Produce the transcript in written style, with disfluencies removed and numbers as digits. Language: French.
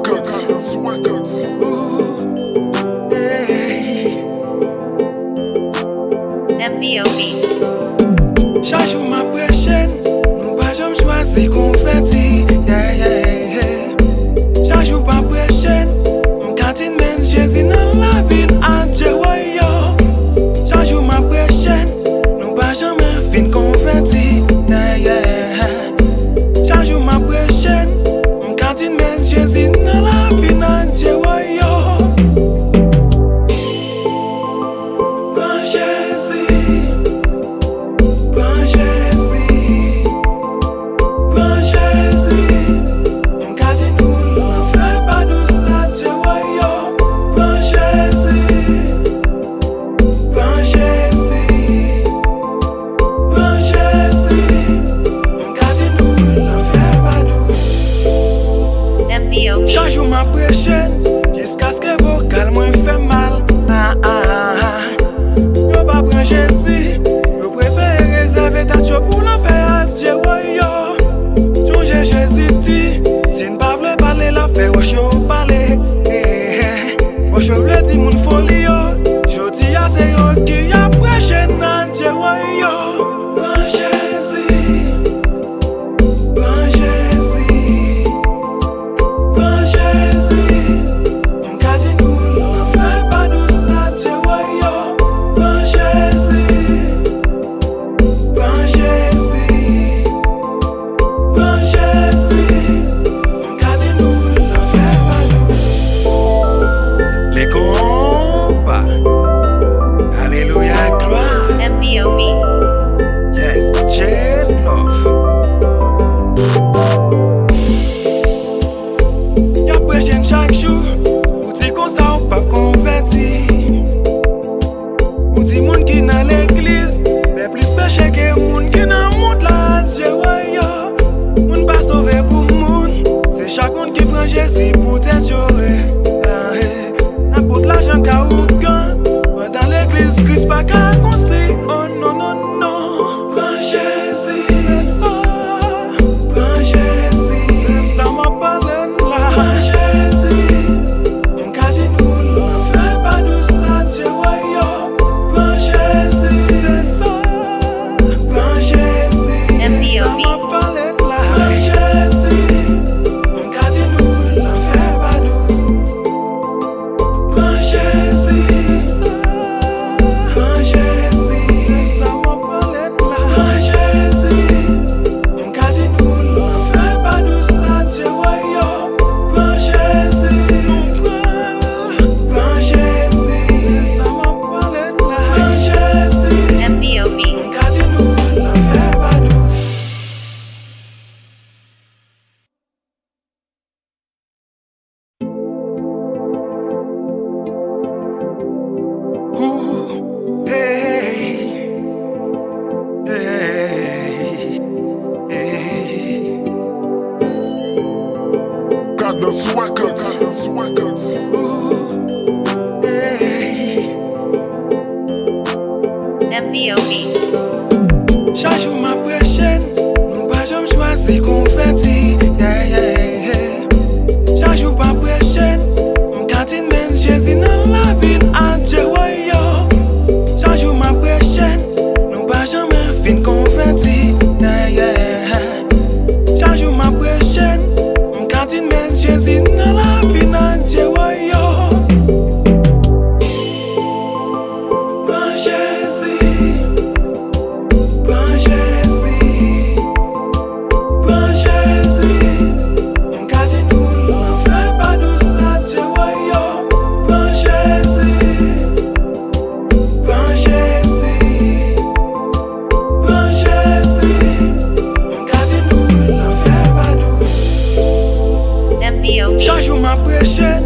Records. MBOB. Chaque jour ma prochaine, nous pas jamais choisi confetti. Chaque jour ma prochaine, mon cantine mène Jésus dans la ville entière. Chaque jour ma prochaine, nous pas jamais fin confetti. Chaque jour ma prochaine, mon cantine mène Jésus dans la ville entière. Chaque jour ma prochaine, jusqu'à ce que vocal moi fait mal. Yo pas prendre Jésus, yo préfère réserver ta job pour l'enfer à Dieu. Songe Jésus dit, si ne pas vle parler l'affaire, wesh yo parler. Wesh yo vle di moun folie yo, jodi a c'est yo qui a prochaine à Dieu. Prends Jésus, prends Jésus. Prends Jésus, on casse nous, on fait pas douce à Dieu. Prends Jésus, prends Jésus, prends Jésus, on casse nous, on fait pas douce. Les compas, alléluia, gloire. MBOB. Yes, J love. Y'a prochaine chaque jour, ou dit qu'on ça ou pas converti. Ou dit moun qui dans l'église, mais plus péché que moun qui dans le monde là. Dieu moun pas sauvé pour moun. C'est chaque monde qui prend Jésus pour t'enjoyer. N'importe l'argent qu'a ou gain, dans l'église Christ pas qu'à construire. Oh non non non, prends Jésus, c'est ça. Prends Jésus, c'est ça ma parole là. Prends Jésus, on casse nous, on fait pas douce à Dieu. Prends Jésus, c'est ça. Prends Jésus, c'est ça ma parole là. Prends Jésus, on casse nous, on fait pas douce. Prends Jésus, c'est ça. Prends Jésus, c'est ça ma parole là. Prends Jésus, on casse nous, on fait pas douce à Dieu. Prends Jésus, prends Jésus, c'est ça ma parole là. Prends Jésus, MBOB. on casse nous, on fait pas douce. Ooh, hey, hey, hey. Got the records. Ooh, hey. MBOB. Chaque jour ma prochaine, nous pas jamais choisi confetti. Chaque jour ma prochaine, mon cantine mène Jésus dans la ville entière. Chaque jour ma prochaine, nous pas jamais fin confetti. Chaque jour ma prochaine, mon cantine mène Jésus dans la ville entière. Prends Jésus, prends Jésus, prends Jésus, on casse nous, on fait pas douce à Dieu. Prends Jésus, prends Jésus, prends Jésus, on casse nous, on fait pas douce. MBOB. Chaque jour ma prochaine,